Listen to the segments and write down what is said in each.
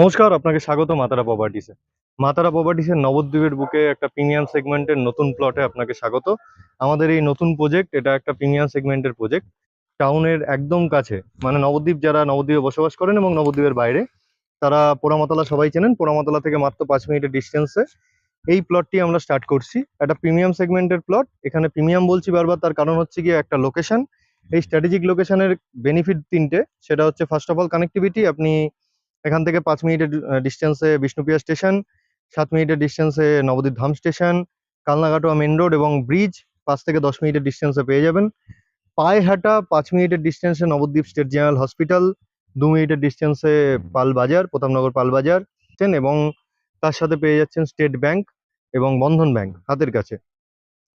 নমস্কার, আপনাকে স্বাগত মাতারা প্রপার্টিসে। মাতারা প্রপার্টিসের নবদ্বীপের বুকে একটা প্রিমিয়াম সেগমেন্টের নতুন প্লটে আপনাকে স্বাগত। আমাদের এই নতুন প্রজেক্ট, এটা একটা প্রিমিয়াম সেগমেন্টের প্রজেক্ট। টাউনের একদম কাছে, মানে নবদ্বীপ, যারা নবদ্বীপে বসবাস করেন এবং নবদ্বীপের বাইরে, তারা পোড়ামাতলা সবাই চেনেন। পোড়ামাতলা থেকে মাত্র 5 মিনিটের ডিস্টেন্সে এই প্লটটি আমরা স্টার্ট করছি। একটা প্রিমিয়াম সেগমেন্টের প্লট। এখানে প্রিমিয়াম বলছি বারবার, তার কারণ হচ্ছে গিয়ে একটা লোকেশন। এই স্ট্র্যাটেজিক লোকেশনের বেনিফিট তিনটে। সেটা হচ্ছে ফার্স্ট অফ অল কানেক্টিভিটি। আপনি এখান থেকে 5 মিনিটের ডিস্টেন্সে বিষ্ণুপ্রিয়া স্টেশন, 7 মিনিটের ডিস্টেন্সে নবদ্বীপ ধাম স্টেশন, কালনাকাটোয়া মেন রোড এবং ব্রিজ 5 থেকে 10 মিনিটের ডিস্টেন্সে পেয়ে যাবেন। পায়ে হাঁটা 5 মিনিটের ডিস্টেন্সে নবদ্বীপ স্টেট জেনারেল হসপিটাল, 2 মিনিটের ডিস্টেন্সে পাল বাজার, প্রতাপনগর পাল বাজার, এবং তার সাথে পেয়ে যাচ্ছেন স্টেট ব্যাংক এবং বন্ধন ব্যাংক হাতের কাছে।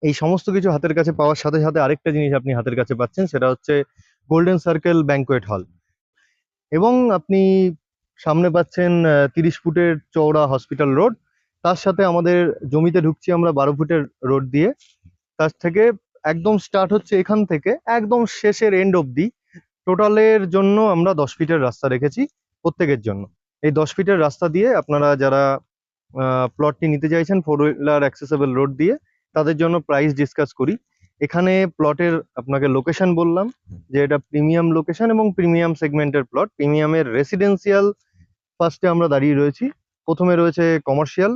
এই সমস্ত কিছু হাতের কাছে পাওয়ার সাথে সাথে আরেকটা জিনিস আপনি হাতের কাছে পাচ্ছেন, সেটা হচ্ছে গোল্ডেন সার্কেল ব্যাংকোয়েট হল। এবং আপনি সামনে পাচ্ছেন 30 ফুটের চওড়া হসপিটাল রোড। তার সাথে আমাদের জমিতে ঢুকছি আমরা 12 ফুটের রোড দিয়ে। তার থেকে একদম স্টার্ট হচ্ছে এখান থেকে একদম শেষের এন্ড অবধি। টোটালের জন্য আমরা 10 ফিটের রাস্তা রেখেছি প্রত্যেকের জন্য। এই 10 ফিটের রাস্তা দিয়ে আপনারা যারা প্লটটি নিতে চাইছেন 4 হুইলার অ্যাক্সেসেবল রোড দিয়ে, তাদের জন্য প্রাইস ডিসকাস করি। এখানে প্লটের আপনাকে লোকেশন বললাম যে এটা প্রিমিয়াম লোকেশন এবং প্রিমিয়াম সেগমেন্টের প্লট। প্রিমিয়ামের রেসিডেন্সিয়াল ফার্স্টে আমরা দাঁড়িয়ে রয়েছি। প্রথমে রয়েছে কমার্শিয়াল,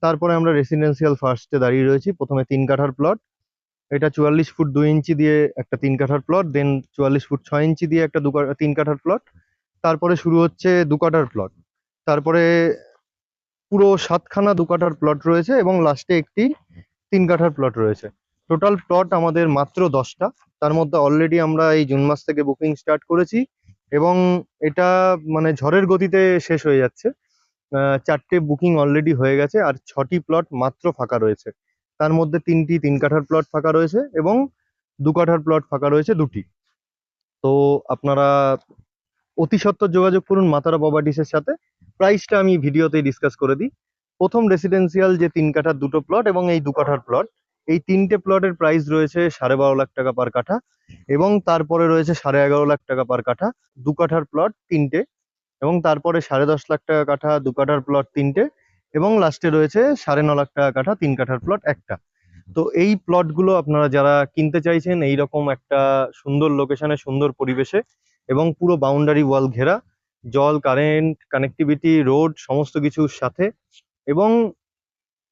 তারপরে আমরা রেসিডেন্সিয়াল ফার্স্টে দাঁড়িয়ে রয়েছি। প্রথমে 3 কাঠার প্লট। এটা 44 ফুট 2 ইঞ্চি দিয়ে একটা 3 কাঠার প্লট, দেন 44 ফুট 6 ইঞ্চি দিয়ে একটা 3 কাঠার প্লট। তারপরে শুরু হচ্ছে 2 কাঠার প্লট। তারপরে পুরো 7খানা 2 কাঠার প্লট রয়েছে এবং লাস্টে একটি 3 কাঠার প্লট রয়েছে। টোটাল প্লট আমাদের মাত্র 10টা। তার মধ্যে অলরেডি আমরা এই জুন মাস থেকে বুকিং স্টার্ট করেছি এবং এটা মানে ঝড়ের গতিতে শেষ হয়ে যাচ্ছে। 4টে বুকিং অলরেডি হয়ে গেছে আর 6টি প্লট মাত্র ফাঁকা রয়েছে। তার মধ্যে 3টি 3 কাঠার প্লট ফাঁকা রয়েছে এবং 2 কাঠার প্লট ফাঁকা রয়েছে 2টি। তো আপনারা অতি সত্বর যোগাযোগ করুন মাতারা প্রপার্টিসের সাথে। প্রাইসটা আমি ভিডিওতেই ডিসকাস করে দিই। প্রথম রেসিডেন্সিয়াল যে 3 কাঠার 2টো প্লট এবং এই 2 কাঠার প্লট, এই 3টে প্লটের প্রাইস রয়েছে 12.5 লাখ টাকা পার কাঠা এবং তারপরে রয়েছে 11.5 লাখ টাকা পার কাঠা 2 কাঠার প্লট 3টে, এবং তারপরে 10.5 লাখ টাকা কাঠা 2 কাঠার প্লট 3টে, এবং লাস্টে রয়েছে 9.5 লাখ টাকা কাঠা 3 কাঠার প্লট একটা। তো এই প্লটগুলো আপনারা যারা কিনতে চাইছেন এই রকম একটা সুন্দর লোকেশনে, সুন্দর পরিবেশে এবং পুরো বাউন্ডারি ওয়াল ঘেরা, জল, কারেন্ট, কানেক্টিভিটি, রোড সমস্ত কিছুর সাথে এবং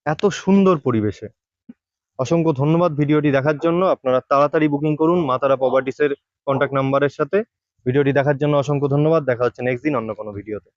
এত সুন্দর পরিবেশে, অসংখ্য ধন্যবাদ ভিডিওটি দেখার জন্য। আপনারা তাড়াতাড়ি বুকিং করুন মাতারা প্রপার্টিসের কন্ট্যাক্ট নাম্বারের সাথে। ভিডিওটি দেখার জন্য অসংখ্য ধন্যবাদ। দেখা হচ্ছে নেক্সট দিন অন্য কোনো ভিডিওতে।